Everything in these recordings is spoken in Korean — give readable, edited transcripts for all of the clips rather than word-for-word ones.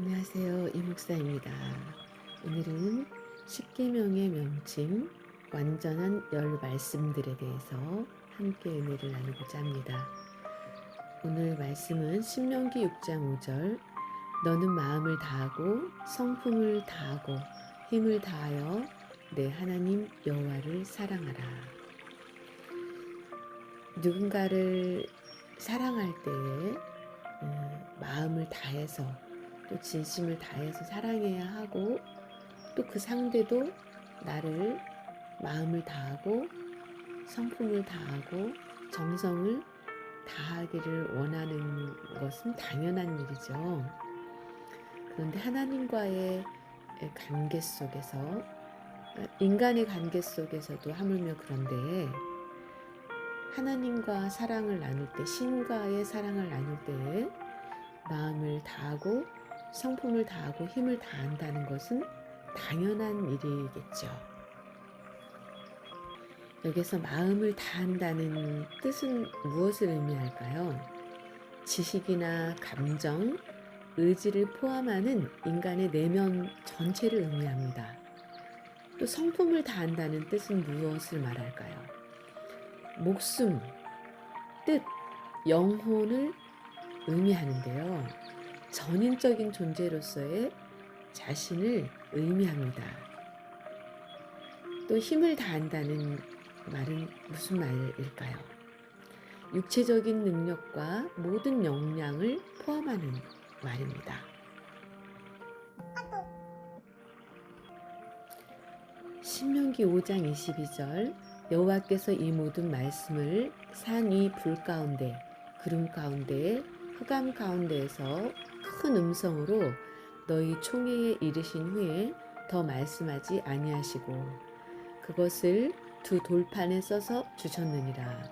안녕하세요. 이목사입니다. 오늘은 십계명의 명칭 완전한 열 말씀들에 대해서 함께 은혜를 나누고자 합니다. 오늘 말씀은 신명기 6장 5절 너는 마음을 다하고 성품을 다하고 힘을 다하여 내 하나님 여호와를 사랑하라. 누군가를 사랑할 때에 마음을 다해서 또 진심을 다해서 사랑해야 하고 또 그 상대도 나를 마음을 다하고 성품을 다하고 정성을 다하기를 원하는 것은 당연한 일이죠. 그런데 하나님과의 관계 속에서 인간의 관계 속에서도 하물며 그런데 하나님과 사랑을 나눌 때 신과의 사랑을 나눌 때에 마음을 다하고 성품을 다하고 힘을 다한다는 것은 당연한 일이겠죠. 여기서 마음을 다한다는 뜻은 무엇을 의미할까요? 지식이나 감정, 의지를 포함하는 인간의 내면 전체를 의미합니다. 또 성품을 다한다는 뜻은 무엇을 말할까요? 목숨, 뜻, 영혼을 의미하는데요. 전인적인 존재로서의 자신을 의미합니다. 또 힘을 다한다는 말은 무슨 말일까요? 육체적인 능력과 모든 역량을 포함하는 말입니다. 신명기 5장 22절 여호와께서 이 모든 말씀을 산 위 불 가운데 구름 가운데 흑암 가운데에서 큰 음성으로 너희 총회에 이르신 후에 더 말씀하지 아니하시고 그것을 두 돌판에 써서 주셨느니라.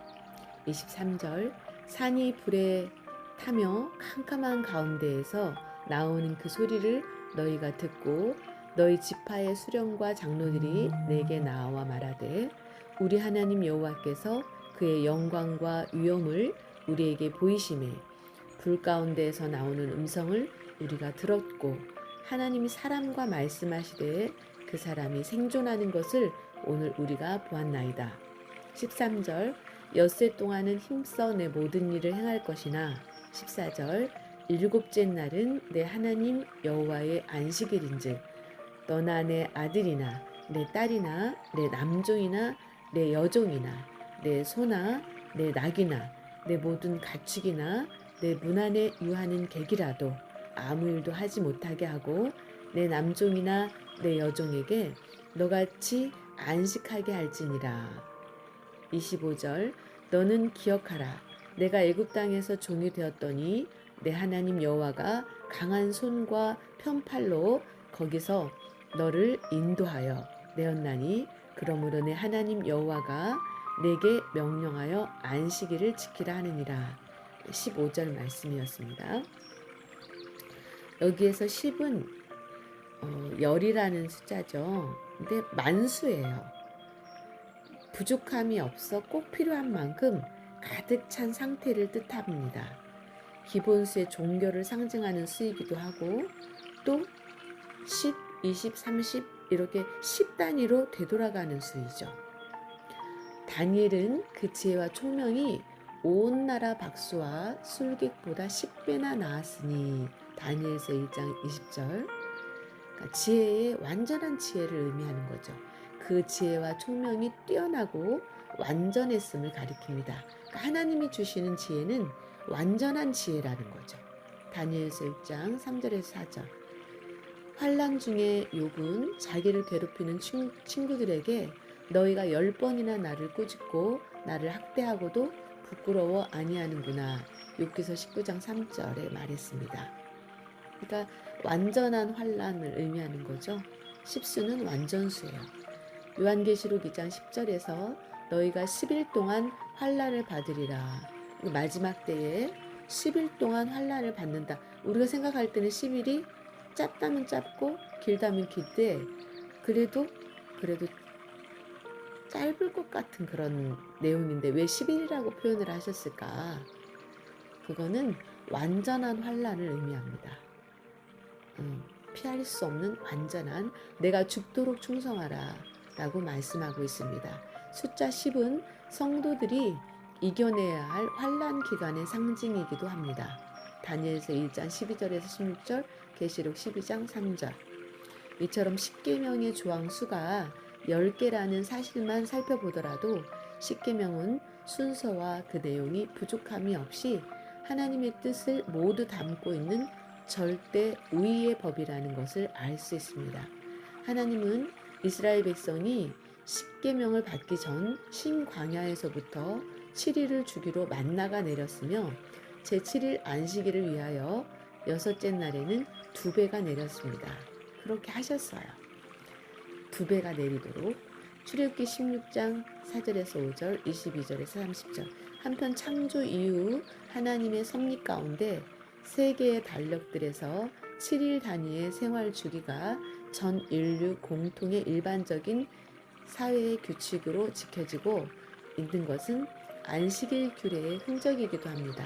23절 산이 불에 타며 캄캄한 가운데에서 나오는 그 소리를 너희가 듣고 너희 지파의 수령과 장로들이 내게 나와 말하되 우리 하나님 여호와께서 그의 영광과 위엄을 우리에게 보이심에 불 가운데에서 나오는 음성을 우리가 들었고 하나님이 사람과 말씀하시되 그 사람이 생존하는 것을 오늘 우리가 보았나이다. 13절 엿새 동안은 힘써 내 모든 일을 행할 것이나 14절 일곱째 날은 내 하나님 여호와의 안식일인즉 너나 내 아들이나 내 딸이나 내 남종이나 내 여종이나 내 소나 내 낙이나 내 모든 가축이나 내 문 안에 유하는 객이라도 아무 일도 하지 못하게 하고 내 남종이나 내 여종에게 너같이 안식하게 할지니라. 25절 너는 기억하라. 내가 애굽 땅에서 종이 되었더니 내 하나님 여호와가 강한 손과 편팔로 거기서 너를 인도하여 내었나니 그러므로 내 하나님 여호와가 내게 명령하여 안식일을 지키라 하느니라. 15절 말씀이었습니다. 여기에서 10은 열이라는 숫자죠. 근데 만수예요. 부족함이 없어 꼭 필요한 만큼 가득 찬 상태를 뜻합니다. 기본수의 종교를 상징하는 수이기도 하고 또 10, 20, 30 이렇게 10단위로 되돌아가는 수이죠. 다니엘은 그 지혜와 총명이 온 나라 박수와 술객보다 10배나 나았으니 다니엘서 1장 20절 그러니까 지혜의 완전한 지혜를 의미하는 거죠. 그 지혜와 총명이 뛰어나고 완전했음을 가리킵니다. 그러니까 하나님이 주시는 지혜는 완전한 지혜라는 거죠. 다니엘서 1장 3절에서 4절 환난 중에 욥은 자기를 괴롭히는 친구들에게 너희가 10번이나 나를 꾸짖고 나를 학대하고도 부끄러워 아니하는구나. 욥기서 19장 3절에 말했습니다. 그러니까 완전한 환난을 의미하는 거죠. 십수는 완전수예요. 요한계시록 2장 10절에서 너희가 10일 동안 환난을 받으리라. 마지막 때에 10일 동안 환난을 받는다. 우리가 생각할 때는 10일이 짧다면 짧고 길다면 길때 그래도 짧을 것 같은 그런 내용인데 왜 10일이라고 표현을 하셨을까? 그거는 완전한 환난을 의미합니다. 피할 수 없는 완전한 내가 죽도록 충성하라 라고 말씀하고 있습니다. 숫자 10은 성도들이 이겨내야 할 환난 기간의 상징이기도 합니다. 다니엘서 1장 12절에서 16절, 계시록 12장 3절. 이처럼 십계명의 조항 수가 10개라는 사실만 살펴보더라도 십계명은 순서와 그 내용이 부족함이 없이 하나님의 뜻을 모두 담고 있는 절대 우위의 법이라는 것을 알 수 있습니다. 하나님은 이스라엘 백성이 십계명을 받기 전 신광야에서부터 7일을 주기로 만나가 내렸으며 제7일 안식일을 위하여 여섯째 날에는 2배가 내렸습니다. 그렇게 하셨어요. 2배가 내리도록. 출애굽기 16장 4절에서 5절, 22절에서 30절. 한편 창조 이후 하나님의 섭리 가운데 세계의 달력들에서 7일 단위의 생활 주기가 전 인류 공통의 일반적인 사회의 규칙으로 지켜지고 있는 것은 안식일 규례의 흔적이기도 합니다.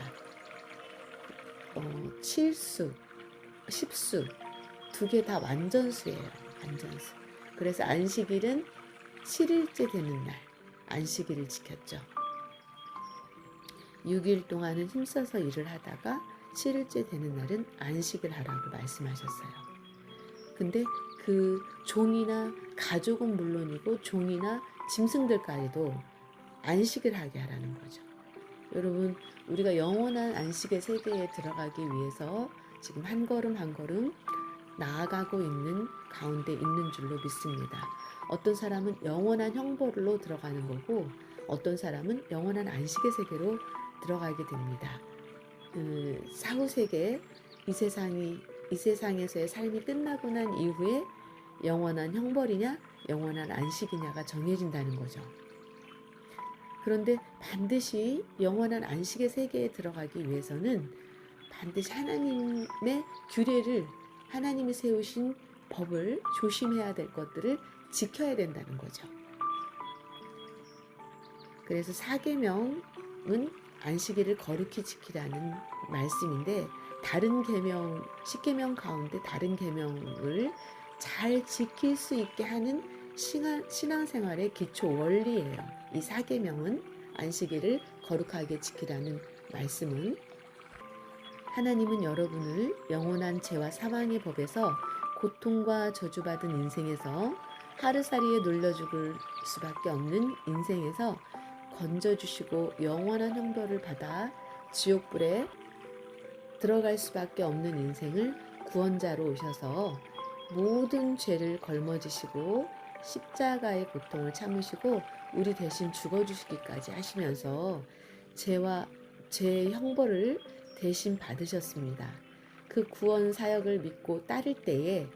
7수, 10수 2개 다 완전수예요. 완전수. 그래서 안식일은 7일째 되는 날 안식일을 지켰죠. 6일 동안은 힘써서 일을 하다가 7일째 되는 날은 안식을 하라고 말씀하셨어요. 근데 그 종이나 가족은 물론이고 종이나 짐승들까지도 안식을 하게 하라는 거죠. 여러분, 우리가 영원한 안식의 세계에 들어가기 위해서 지금 한 걸음 한 걸음 나아가고 있는 가운데 있는 줄로 믿습니다. 어떤 사람은 영원한 형벌로 들어가는 거고 어떤 사람은 영원한 안식의 세계로 들어가게 됩니다. 사후 세계, 이 세상에서의 삶이 끝나고 난 이후에 영원한 형벌이냐 영원한 안식이냐가 정해진다는 거죠. 그런데 반드시 영원한 안식의 세계에 들어가기 위해서는 반드시 하나님의 규례를, 하나님이 세우신 법을, 조심해야 될 것들을 지켜야 된다는 거죠. 그래서 4계명은 안식일을 거룩히 지키라는 말씀인데, 다른 계명, 10계명 가운데 다른 계명을 잘 지킬 수 있게 하는 신앙생활의 기초 원리예요. 이 4계명은 안식일을 거룩하게 지키라는 말씀은, 하나님은 여러분을 영원한 죄와 사망의 법에서 고통과 저주받은 인생에서 하루살이에 눌려 죽을 수밖에 없는 인생에서 건져주시고 영원한 형벌을 받아 지옥불에 들어갈 수밖에 없는 인생을 구원자로 오셔서 모든 죄를 걸머지시고 십자가의 고통을 참으시고 우리 대신 죽어주시기까지 하시면서 죄의 형벌을 대신 받으셨습니다. 그 구원 사역을 믿고 따를 때에,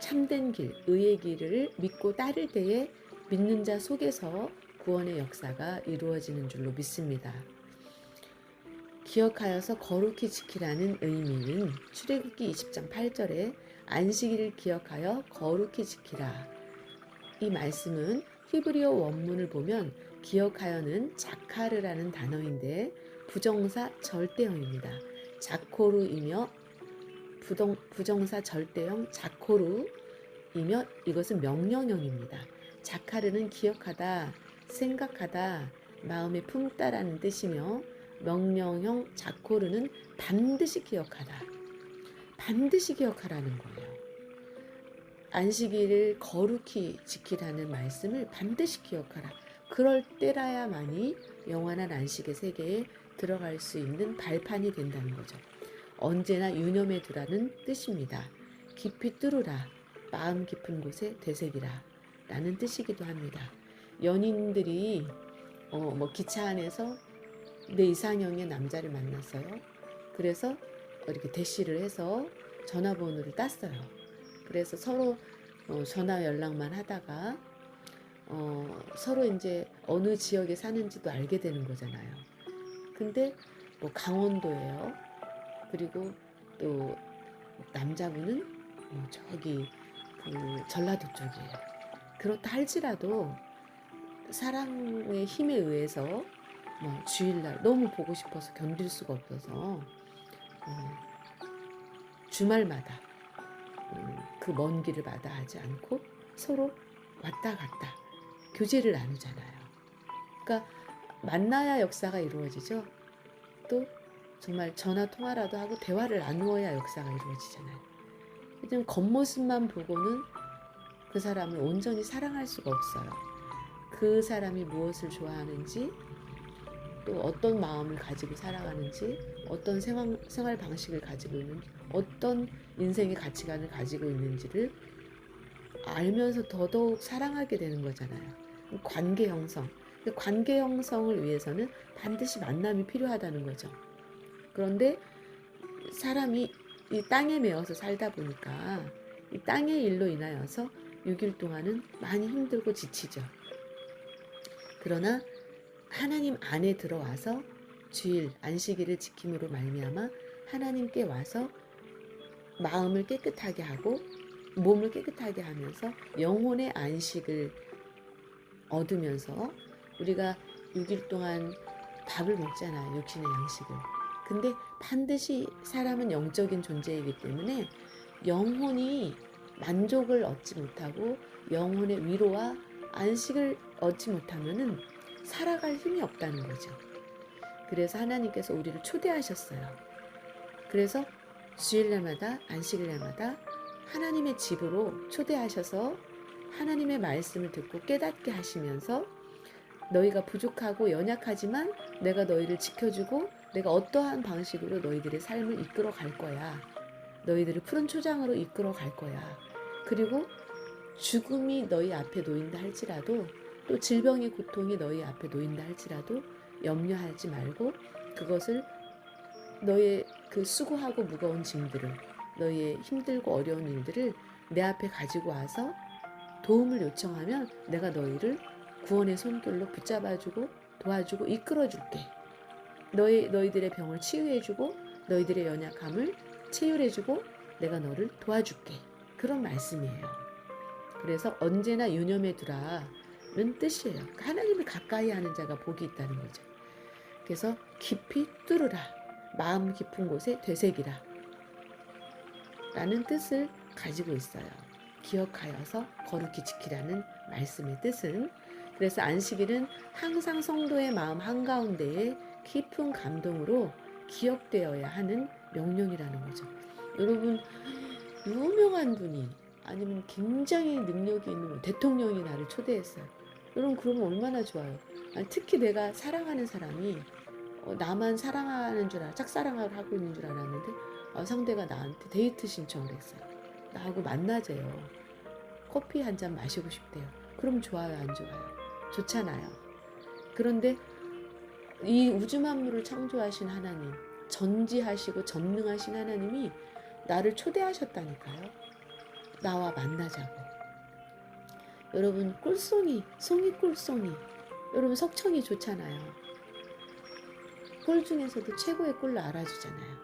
참된 길, 의의 길을 믿고 따를 때에 믿는 자 속에서 구원의 역사가 이루어지는 줄로 믿습니다. 기억하여서 거룩히 지키라는 의미는 출애굽기 20장 8절에 안식일을 기억하여 거룩히 지키라. 이 말씀은 히브리어 원문을 보면 기억하여는 자카르라는 단어인데 부정사 절대형입니다. 자코르이며 부정사 절대형 자코르이며 이것은 명령형입니다. 자카르는 기억하다, 생각하다, 마음에 품다라는 뜻이며 명령형 자코르는 반드시 기억하다, 반드시 기억하라는 거예요. 안식일을 거룩히 지키라는 말씀을 반드시 기억하라. 그럴 때라야만이 영원한 안식의 세계에 들어갈 수 있는 발판이 된다는 거죠. 언제나 유념해 두라는 뜻입니다. 깊이 뚫으라, 마음 깊은 곳에 되새기라 라는 뜻이기도 합니다. 연인들이 기차 안에서 내 이상형의 남자를 만났어요. 그래서 이렇게 대시를 해서 전화번호를 땄어요. 그래서 서로 전화 연락만 하다가 서로 이제 어느 지역에 사는지도 알게 되는 거잖아요. 근데 강원도예요. 그리고 또 남자분은 저기 전라도 쪽이에요. 그렇다 할지라도 사랑의 힘에 의해서 주일날 너무 보고 싶어서 견딜 수가 없어서 주말마다 그 먼 길을 마다하지 않고 서로 왔다 갔다 교제를 나누잖아요. 그러니까 만나야 역사가 이루어지죠. 또 정말 전화 통화라도 하고 대화를 나누어야 역사가 이루어지잖아요. 그냥 겉모습만 보고는 그 사람을 온전히 사랑할 수가 없어요. 그 사람이 무엇을 좋아하는지, 또 어떤 마음을 가지고 살아가는지, 어떤 생활 방식을 가지고 있는지, 어떤 인생의 가치관을 가지고 있는지를 알면서 더더욱 사랑하게 되는 거잖아요. 관계 형성. 관계 형성을 위해서는 반드시 만남이 필요하다는 거죠. 그런데 사람이 이 땅에 매어서 살다 보니까 이 땅의 일로 인하여서 6일 동안은 많이 힘들고 지치죠. 그러나 하나님 안에 들어와서 주일 안식일을 지킴으로 말미암아 하나님께 와서 마음을 깨끗하게 하고 몸을 깨끗하게 하면서 영혼의 안식을 얻으면서 우리가 6일 동안 밥을 먹잖아요. 육신의 양식을. 근데 반드시 사람은 영적인 존재이기 때문에 영혼이 만족을 얻지 못하고 영혼의 위로와 안식을 얻지 못하면은 살아갈 힘이 없다는 거죠. 그래서 하나님께서 우리를 초대하셨어요. 그래서 주일날마다 안식일날마다 하나님의 집으로 초대하셔서 하나님의 말씀을 듣고 깨닫게 하시면서 너희가 부족하고 연약하지만 내가 너희를 지켜주고 내가 어떠한 방식으로 너희들의 삶을 이끌어 갈 거야. 너희들을 푸른 초장으로 이끌어 갈 거야. 그리고 죽음이 너희 앞에 놓인다 할지라도 또 질병의 고통이 너희 앞에 놓인다 할지라도 염려하지 말고 그것을 너의 그 수고하고 무거운 짐들을 너희의 힘들고 어려운 일들을 내 앞에 가지고 와서 도움을 요청하면 내가 너희를 구원의 손길로 붙잡아주고 도와주고 이끌어줄게. 너희들의 병을 치유해주고 너희들의 연약함을 치유해주고 내가 너를 도와줄게. 그런 말씀이에요. 그래서 언제나 유념해 두라는 뜻이에요. 하나님을 가까이 하는 자가 복이 있다는 거죠. 그래서 깊이 뚫으라. 마음 깊은 곳에 되새기라. 라는 뜻을 가지고 있어요. 기억하여서 거룩히 지키라는 말씀의 뜻은. 그래서 안식일은 항상 성도의 마음 한가운데에 깊은 감동으로 기억되어야 하는 명령이라는 거죠. 여러분, 유명한 분이 아니면 굉장히 능력이 있는 대통령이 나를 초대했어요. 여러분, 그러면 얼마나 좋아요. 아니, 특히 내가 사랑하는 사람이 나만 사랑하는 줄 짝사랑을 하고 있는 줄 알았는데 상대가 나한테 데이트 신청을 했어요. 나하고 만나재요. 커피 한 잔 마시고 싶대요. 그럼 좋아요, 안 좋아요? 좋잖아요. 그런데 이 우주 만물을 창조하신 하나님, 전지하시고 전능하신 하나님이 나를 초대하셨다니까요. 나와 만나자고. 여러분, 송이 꿀송이. 여러분, 석청이 좋잖아요. 꿀 중에서도 최고의 꿀로 알아주잖아요.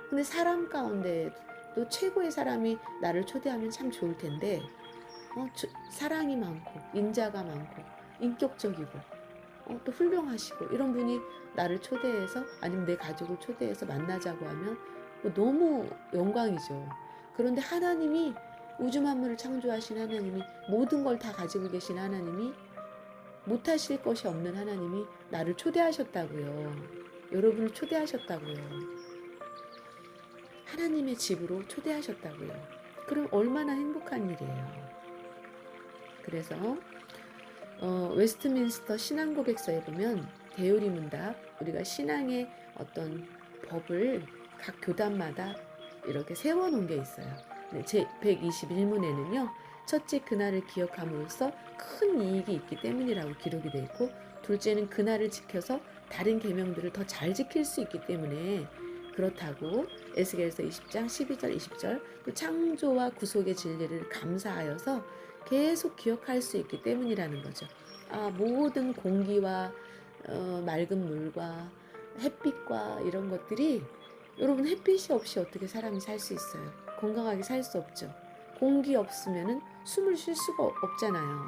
근데 사람 가운데 또 최고의 사람이 나를 초대하면 참 좋을 텐데 사랑이 많고 인자가 많고 인격적이고 또 훌륭하시고 이런 분이 나를 초대해서 아니면 내 가족을 초대해서 만나자고 하면 너무 영광이죠. 그런데 하나님이 우주 만물을 창조하신 하나님이 모든 걸 다 가지고 계신 하나님이 못하실 것이 없는 하나님이 나를 초대하셨다고요. 여러분을 초대하셨다고요. 하나님의 집으로 초대하셨다고요. 그럼 얼마나 행복한 일이에요. 그래서 웨스트민스터 신앙고백서에 보면 대요리문답, 우리가 신앙의 어떤 법을 각 교단마다 이렇게 세워놓은 게 있어요. 제 121문에는요. 첫째, 그날을 기억함으로써 큰 이익이 있기 때문이라고 기록이 되어 있고, 둘째는 그날을 지켜서 다른 계명들을 더 잘 지킬 수 있기 때문에 그렇다고 에스겔서 20장 12절 20절 또 창조와 구속의 진리를 감사하여서 계속 기억할 수 있기 때문이라는 거죠. 모든 공기와 맑은 물과 햇빛과 이런 것들이, 여러분, 햇빛이 없이 어떻게 사람이 살 수 있어요? 건강하게 살 수 없죠. 공기 없으면은 숨을 쉴 수가 없잖아요.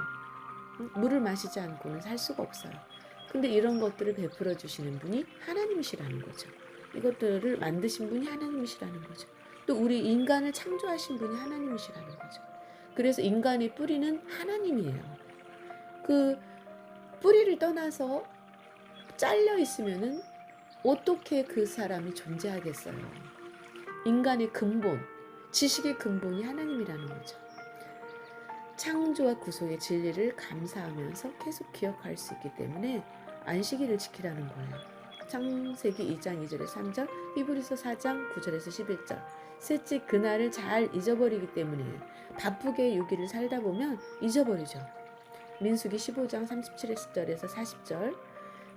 물을 마시지 않고는 살 수가 없어요. 근데 이런 것들을 베풀어 주시는 분이 하나님이시라는 거죠. 이것들을 만드신 분이 하나님이시라는 거죠. 또 우리 인간을 창조하신 분이 하나님이시라는 거죠. 그래서 인간의 뿌리는 하나님이에요. 그 뿌리를 떠나서 잘려 있으면은 어떻게 그 사람이 존재하겠어요? 인간의 근본, 지식의 근본이 하나님이라는 거죠. 창조와 구속의 진리를 감사하면서 계속 기억할 수 있기 때문에 안식일을 지키라는 거예요. 창세기 2장 2절에서 3절, 히브리서 4장 9절에서 11절. 셋째, 그날을 잘 잊어버리기 때문에 바쁘게 6일을 살다 보면 잊어버리죠. 민수기 15장 37절에서 40절.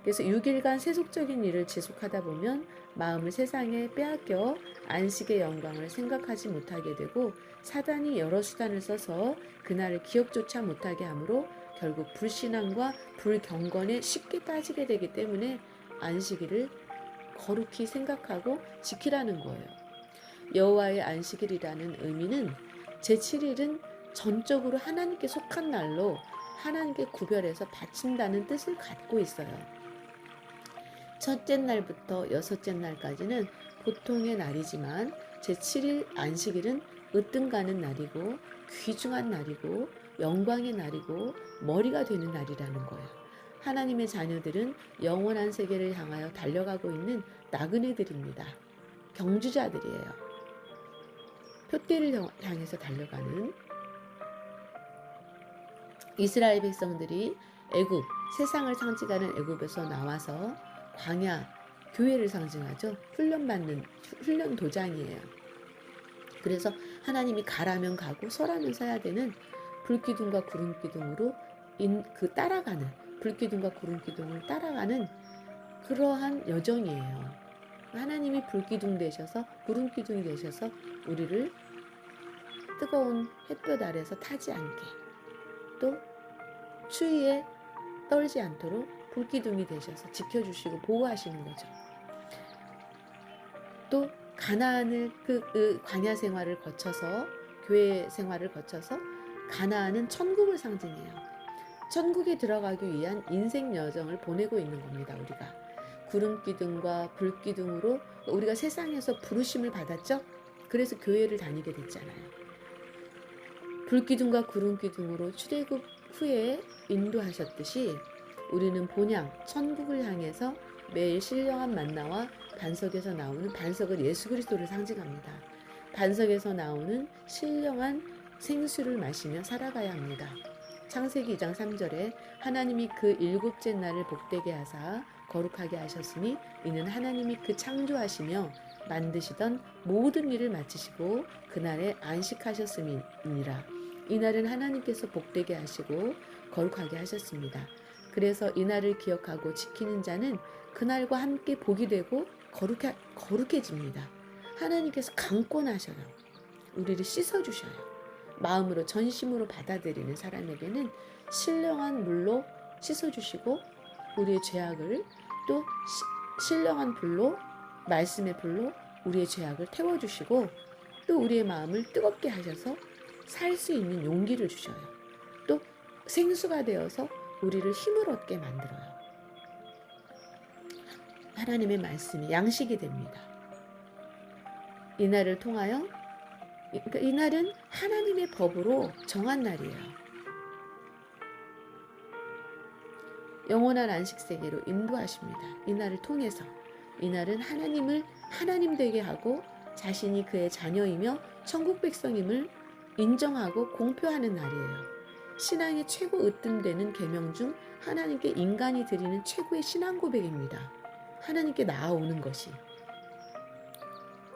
그래서 6일간 세속적인 일을 지속하다 보면 마음을 세상에 빼앗겨 안식의 영광을 생각하지 못하게 되고 사단이 여러 수단을 써서 그날을 기억조차 못하게 하므로 결국 불신앙과 불경건에 쉽게 빠지게 되기 때문에 안식일을 거룩히 생각하고 지키라는 거예요. 여호와의 안식일이라는 의미는 제7일은 전적으로 하나님께 속한 날로 하나님께 구별해서 바친다는 뜻을 갖고 있어요. 첫째 날부터 여섯째 날까지는 보통의 날이지만 제7일 안식일은 으뜸 가는 날이고 귀중한 날이고 영광의 날이고 머리가 되는 날이라는 거예요. 하나님의 자녀들은 영원한 세계를 향하여 달려가고 있는 나그네들입니다. 경주자들이에요. 표대를 향해서 달려가는 이스라엘 백성들이 애굽, 세상을 상징하는 애굽에서 나와서 광야, 교회를 상징하죠. 훈련받는 훈련 도장이에요. 그래서 하나님이 가라면 가고 서라면 서야 되는 불기둥과 구름기둥으로 따라가는 불기둥과 구름기둥을 따라가는 그러한 여정이에요. 하나님이 불기둥 되셔서 구름기둥이 되셔서 우리를 뜨거운 햇볕 아래서 타지 않게 또 추위에 떨지 않도록 불기둥이 되셔서 지켜주시고 보호하시는 거죠. 또 가나안을 그 광야 생활을 거쳐서 교회 생활을 거쳐서 가나안은 천국을 상징해요. 천국에 들어가기 위한 인생 여정을 보내고 있는 겁니다. 우리가 구름기둥과 불기둥으로 우리가 세상에서 부르심을 받았죠. 그래서 교회를 다니게 됐잖아요. 불기둥과 구름기둥으로 출애굽 후에 인도하셨듯이 우리는 본향 천국을 향해서 매일 신령한 만나와 반석에서 나오는 반석은 예수 그리스도를 상징합니다. 반석에서 나오는 신령한 생수를 마시며 살아가야 합니다. 창세기 2장 3절에 하나님이 그 일곱째 날을 복되게 하사 거룩하게 하셨으니 이는 하나님이 그 창조하시며 만드시던 모든 일을 마치시고 그날에 안식하셨음이니라. 이날은 하나님께서 복되게 하시고 거룩하게 하셨습니다. 그래서 이날을 기억하고 지키는 자는 그날과 함께 복이 되고 거룩해집니다. 하나님께서 강권하셔요. 우리를 씻어주셔요. 마음으로 전심으로 받아들이는 사람에게는 신령한 물로 씻어주시고 우리의 죄악을 또 신령한 불로 말씀의 불로 우리의 죄악을 태워주시고 또 우리의 마음을 뜨겁게 하셔서 살 수 있는 용기를 주셔요. 또 생수가 되어서 우리를 힘을 얻게 만들어요. 하나님의 말씀이 양식이 됩니다. 이날을 통하여 이날은 하나님의 법으로 정한 날이에요. 영원한 안식 세계로 인도하십니다. 이날을 통해서 이날은 하나님을 하나님 되게 하고 자신이 그의 자녀이며 천국 백성임을 인정하고 공표하는 날이에요. 신앙의 최고 으뜸되는 계명 중 하나님께 인간이 드리는 최고의 신앙 고백입니다. 하나님께 나아오는 것이.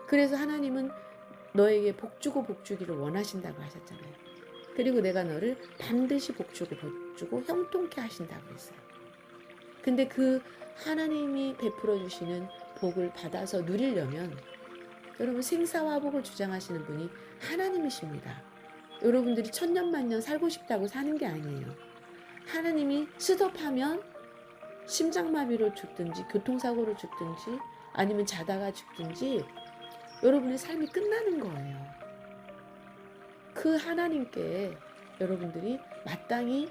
그래서 하나님은 너에게 복주고 복주기를 원하신다고 하셨잖아요. 그리고 내가 너를 반드시 복주고 복주고 형통케 하신다고 했어요. 근데 그 하나님이 베풀어 주시는 복을 받아서 누리려면 여러분 생사화복을 주장하시는 분이 하나님이십니다. 여러분들이 천년만년 살고 싶다고 사는 게 아니에요. 하나님이 스톱하면 심장마비로 죽든지 교통사고로 죽든지 아니면 자다가 죽든지 여러분의 삶이 끝나는 거예요. 그 하나님께 여러분들이 마땅히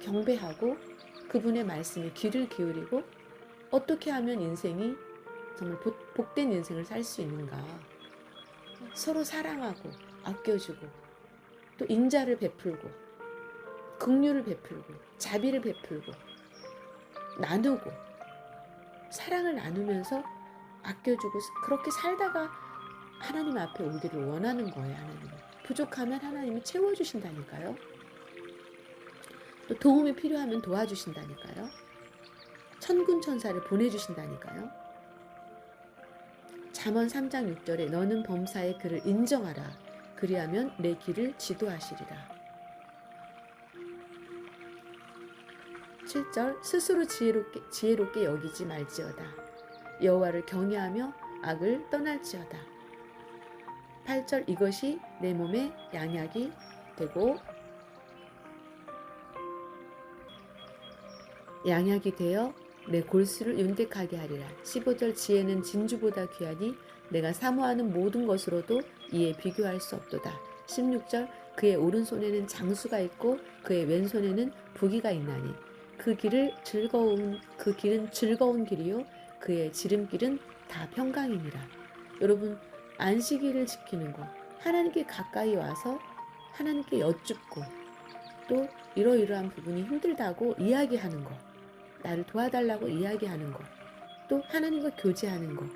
경배하고 그분의 말씀에 귀를 기울이고 어떻게 하면 인생이 정말 복된 인생을 살 수 있는가 서로 사랑하고 아껴주고 또 인자를 베풀고 긍휼을 베풀고 자비를 베풀고 나누고 사랑을 나누면서 아껴주고 그렇게 살다가 하나님 앞에 오기를 원하는 거예요. 하나님은 부족하면 하나님이 채워주신다니까요. 또 도움이 필요하면 도와주신다니까요. 천군 천사를 보내주신다니까요. 잠언 3장 6절에 너는 범사의 그를 인정하라. 그리하면 내 길을 지도하시리라. 7절 스스로 지혜롭게 여기지 말지어다. 여호와를 경외하며 악을 떠날지어다. 8절 이것이 내 몸에 양약이 되고 양약이 되어 내 골수를 윤택하게 하리라. 15절 지혜는 진주보다 귀하니 내가 사모하는 모든 것으로도 이에 비교할 수 없도다. 16절 그의 오른손에는 장수가 있고 그의 왼손에는 부귀가 있나니 그 길은 즐거운 길이요 그의 지름길은 다 평강이니라. 여러분 안식일을 지키는 것, 하나님께 가까이 와서 하나님께 여쭙고 또 이러이러한 부분이 힘들다고 이야기하는 것, 나를 도와달라고 이야기하는 것, 또 하나님과 교제하는 것,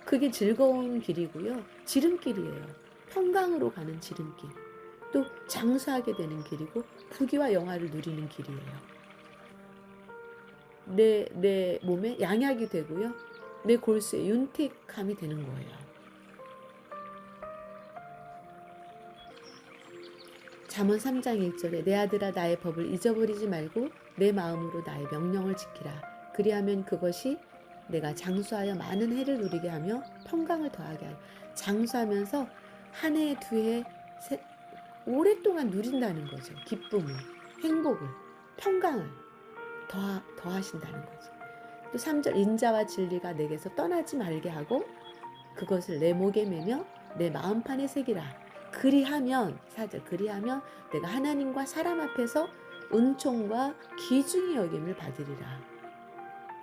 그게 즐거운 길이고요. 지름길이에요. 평강으로 가는 지름길. 또 장수하게 되는 길이고 부귀와 영화를 누리는 길이에요. 내 몸에 양약이 되고요. 내 골수에 윤택함이 되는 거예요. 잠언 3장 1절에 내 아들아 나의 법을 잊어버리지 말고 내 마음으로 나의 명령을 지키라. 그리하면 그것이 내가 장수하여 많은 해를 누리게 하며 평강을 더하게 하라. 장수하면서 한 해, 두 해, 오랫동안 누린다는 거죠. 기쁨을, 행복을, 평강을 더하신다는 거죠. 또 3절 인자와 진리가 내게서 떠나지 말게 하고 그것을 내 목에 매며 내 마음판에 새기라. 그리하면 4절 그리하면 내가 하나님과 사람 앞에서 은총과 귀중히 여김을 받으리라.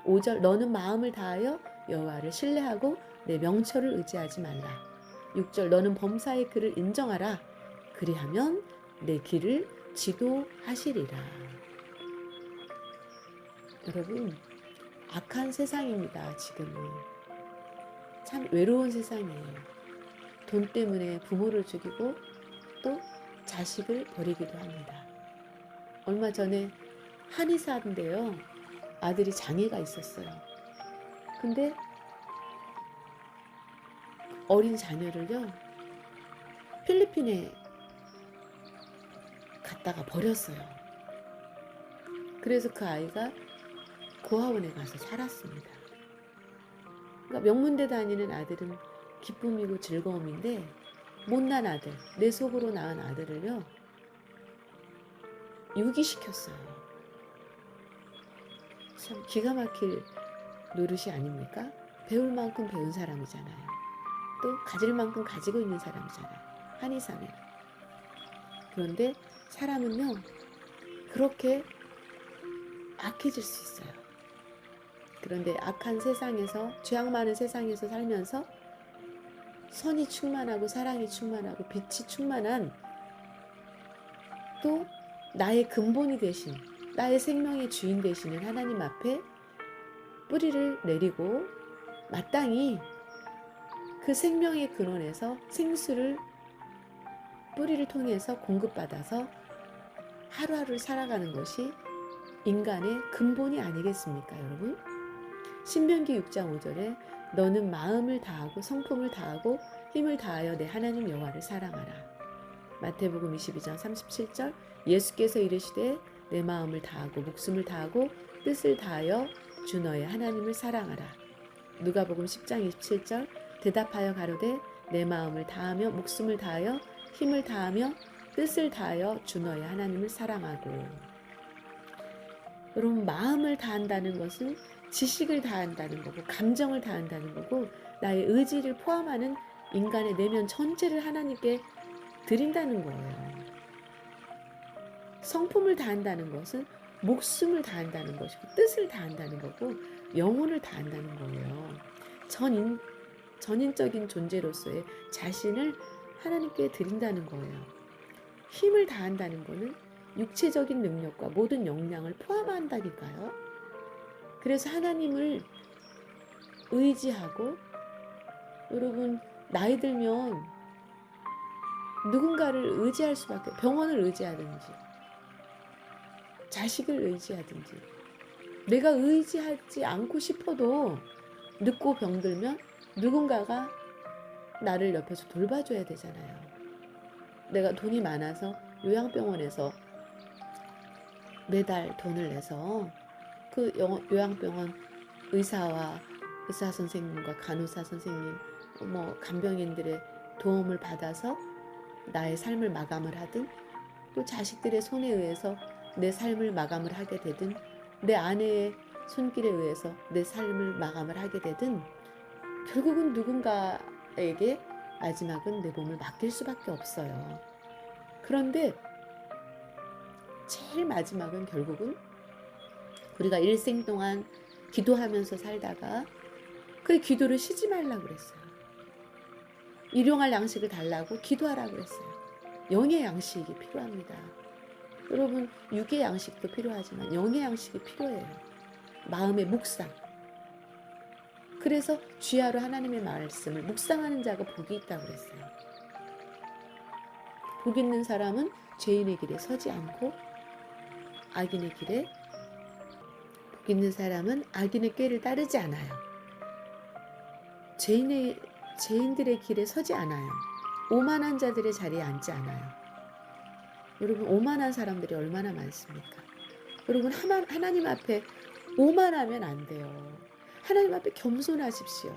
5절 너는 마음을 다하여 여호와를 신뢰하고 내 명철을 의지하지 말라. 6절 너는 범사의 그를 인정하라. 그리하면 내 길을 지도하시리라. 여러분 악한 세상입니다. 지금은 참 외로운 세상이에요. 돈 때문에 부모를 죽이고 또 자식을 버리기도 합니다. 얼마 전에 한의사인데요. 아들이 장애가 있었어요. 근데 어린 자녀를요. 필리핀에 갔다가 버렸어요. 그래서 그 아이가 고아원에 가서 살았습니다. 그러니까 명문대 다니는 아들은 기쁨이고 즐거움인데 못난 아들, 내 속으로 낳은 아들을요. 유기시켰어요. 참 기가 막힐 노릇이 아닙니까? 배울 만큼 배운 사람이잖아요. 또 가질 만큼 가지고 있는 사람이잖아요. 한의사는. 그런데 사람은요. 그렇게 악해질 수 있어요. 그런데 악한 세상에서 죄악 많은 세상에서 살면서 선이 충만하고 사랑이 충만하고 빛이 충만한 또 나의 근본이 되신 나의 생명의 주인 되시는 하나님 앞에 뿌리를 내리고 마땅히 그 생명의 근원에서 생수를 뿌리를 통해서 공급받아서 하루하루를 살아가는 것이 인간의 근본이 아니겠습니까, 여러분? 신명기 6장 5절에 너는 마음을 다하고 성품을 다하고 힘을 다하여 내 하나님 여호와를 사랑하라. 마태복음 22장 37절 예수께서 이르시되 내 마음을 다하고 목숨을 다하고 뜻을 다하여 주 너의 하나님을 사랑하라. 누가복음 10장 27절 대답하여 가로되 내 마음을 다하며 목숨을 다하여 힘을 다하며 뜻을 다하여 주 너의 하나님을 사랑하고. 여러분 마음을 다한다는 것은 지식을 다한다는 거고 감정을 다한다는 거고 나의 의지를 포함하는 인간의 내면 전체를 하나님께 드린다는 거예요. 성품을 다한다는 것은 목숨을 다한다는 것이고 뜻을 다한다는 거고 영혼을 다한다는 거예요. 전인적인 존재로서의 자신을 하나님께 드린다는 거예요. 힘을 다한다는 거는 육체적인 능력과 모든 역량을 포함한다니까요. 그래서 하나님을 의지하고, 여러분 나이 들면 누군가를 의지할 수밖에, 병원을 의지하든지 자식을 의지하든지, 내가 의지하지 않고 싶어도 늙고 병들면 누군가가 나를 옆에서 돌봐줘야 되잖아요. 내가 돈이 많아서 요양병원에서 매달 돈을 내서 그 요양병원 의사와 의사 선생님과 간호사 선생님, 간병인들의 도움을 받아서 나의 삶을 마감을 하든, 또 자식들의 손에 의해서 내 삶을 마감을 하게 되든, 내 아내의 손길에 의해서 내 삶을 마감을 하게 되든, 결국은 누군가에게 마지막은 내 몸을 맡길 수밖에 없어요. 그런데 제일 마지막은 결국은 우리가 일생 동안 기도하면서 살다가 그 기도를 쉬지 말라고 그랬어요. 일용할 양식을 달라고 기도하라고 그랬어요. 영의 양식이 필요합니다. 여러분, 육의 양식도 필요하지만 영의 양식이 필요해요. 마음의 묵상. 그래서 주야로 하나님의 말씀을 묵상하는 자가 복이 있다고 그랬어요. 복 있는 사람은 죄인의 길에 서지 않고 악인의 길에, 복 있는 사람은 악인의 꾀를 따르지 않아요. 죄인들의 길에 서지 않아요. 오만한 자들의 자리에 앉지 않아요. 여러분, 오만한 사람들이 얼마나 많습니까? 여러분, 하나님 앞에 오만하면 안 돼요. 하나님 앞에 겸손하십시오.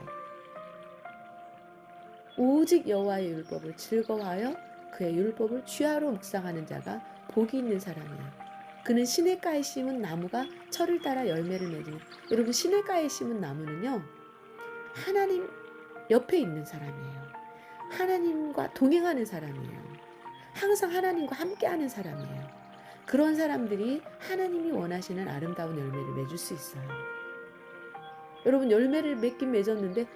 오직 여호와의 율법을 즐거워하여 그의 율법을 주야로 묵상하는 자가 복이 있는 사람이에요. 그는 시냇가에 심은 나무가 철을 따라 열매를 맺으니, 여러분, 시냇가에 심은 나무는요, 하나님 옆에 있는 사람이에요. 하나님과 동행하는 사람이에요. 항상 하나님과 함께하는 사람이에요. 그런 사람들이 하나님이 원하시는 아름다운 열매를 맺을 수 있어요. 여러분, 열매를 맺긴 맺었는데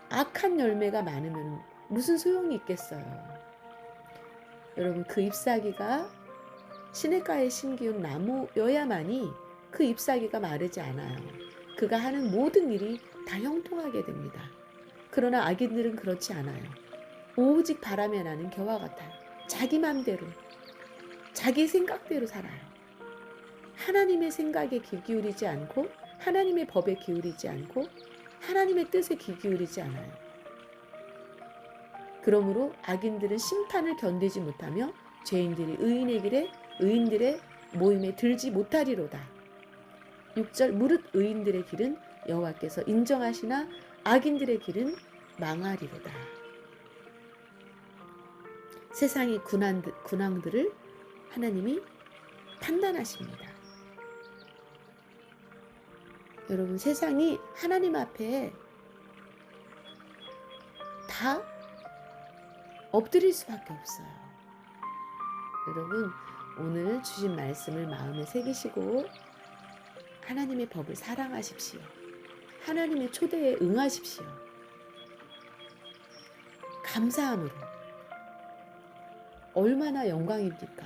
악한 열매가 많으면 무슨 소용이 있겠어요. 여러분, 그 잎사귀가 시냇가에 심기운 나무여야만이 그 잎사귀가 마르지 않아요. 그가 하는 모든 일이 다 형통하게 됩니다. 그러나 악인들은 그렇지 않아요. 오직 바람에 나는 겨와 같아요. 자기 맘대로, 자기 생각대로 살아요. 하나님의 생각에 귀 기울이지 않고, 하나님의 법에 기울이지 않고, 하나님의 뜻에 귀 기울이지 않아요. 그러므로 악인들은 심판을 견디지 못하며 죄인들이 의인들의 모임에 들지 못하리로다. 6절, 무릇 의인들의 길은 여호와께서 인정하시나 악인들의 길은 망하리로다. 세상의 군왕들을 하나님이 판단하십니다. 여러분, 세상이 하나님 앞에 다 엎드릴 수밖에 없어요. 여러분, 오늘 주신 말씀을 마음에 새기시고 하나님의 법을 사랑하십시오. 하나님의 초대에 응하십시오. 감사함으로. 얼마나 영광입니까?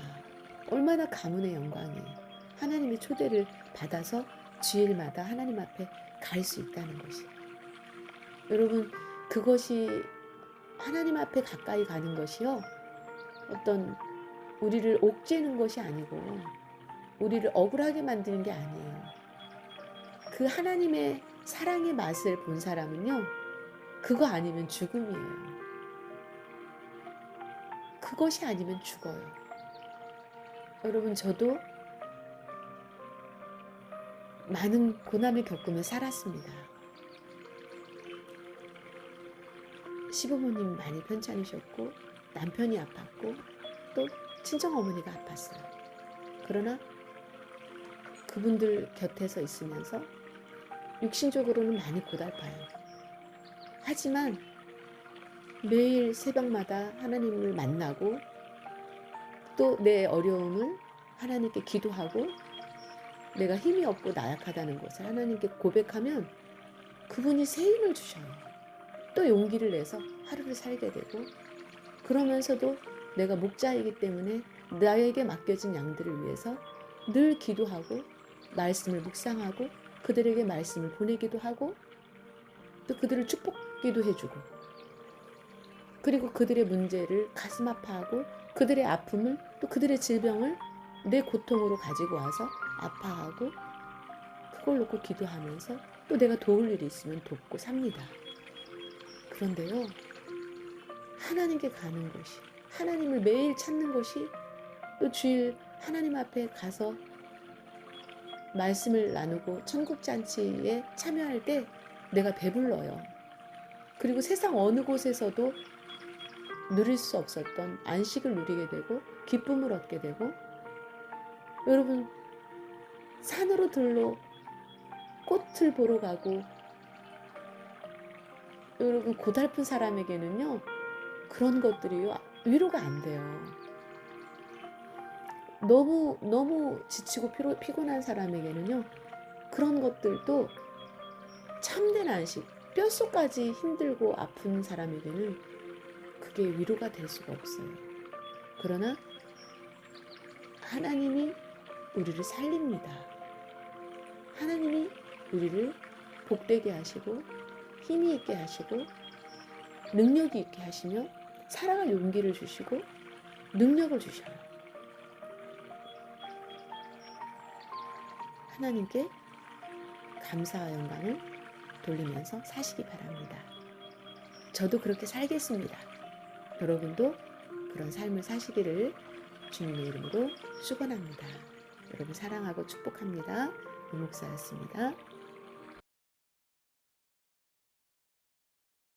얼마나 가문의 영광이에요. 하나님의 초대를 받아서 주일마다 하나님 앞에 갈 수 있다는 것이. 여러분, 그것이 하나님 앞에 가까이 가는 것이요, 어떤 우리를 옥죄는 것이 아니고 우리를 억울하게 만드는 게 아니에요. 그 하나님의 사랑의 맛을 본 사람은요, 그거 아니면 죽음이에요. 그것이 아니면 죽어요. 여러분, 저도 많은 고난을 겪으며 살았습니다. 시부모님 많이 편찮으셨고, 남편이 아팠고, 또 친정어머니가 아팠어요. 그러나 그분들 곁에서 있으면서 육신적으로는 많이 고달파요. 하지만 매일 새벽마다 하나님을 만나고, 또 내 어려움을 하나님께 기도하고, 내가 힘이 없고 나약하다는 것을 하나님께 고백하면 그분이 새 힘을 주셔요. 또 용기를 내서 하루를 살게 되고, 그러면서도 내가 목자이기 때문에 나에게 맡겨진 양들을 위해서 늘 기도하고 말씀을 묵상하고 그들에게 말씀을 보내기도 하고 또 그들을 축복기도 해주고 그리고 그들의 문제를 가슴 아파하고 그들의 아픔을 또 그들의 질병을 내 고통으로 가지고 와서 아파하고 그걸 놓고 기도하면서 또 내가 도울 일이 있으면 돕고 삽니다. 그런데요, 하나님께 가는 것이, 하나님을 매일 찾는 것이 또 주일 하나님 앞에 가서 말씀을 나누고 천국잔치에 참여할 때 내가 배불러요. 그리고 세상 어느 곳에서도 누릴 수 없었던 안식을 누리게 되고 기쁨을 얻게 되고 여러분 산으로 들러 꽃을 보러 가고 여러분 고달픈 사람에게는요 그런 것들이요 위로가 안 돼요. 너무 지치고 피곤한 사람에게는요 그런 것들도 참된 안식, 뼛속까지 힘들고 아픈 사람에게는 그게 위로가 될 수가 없어요. 그러나 하나님이 우리를 살립니다. 하나님이 우리를 복되게 하시고 힘이 있게 하시고 능력이 있게 하시며 살아갈 용기를 주시고 능력을 주셔요. 하나님께 감사와 영광을 돌리면서 사시기 바랍니다. 저도 그렇게 살겠습니다. 여러분도 그런 삶을 사시기를 주님의 이름으로 축원합니다. 여러분 사랑하고 축복합니다. 이 목사였습니다.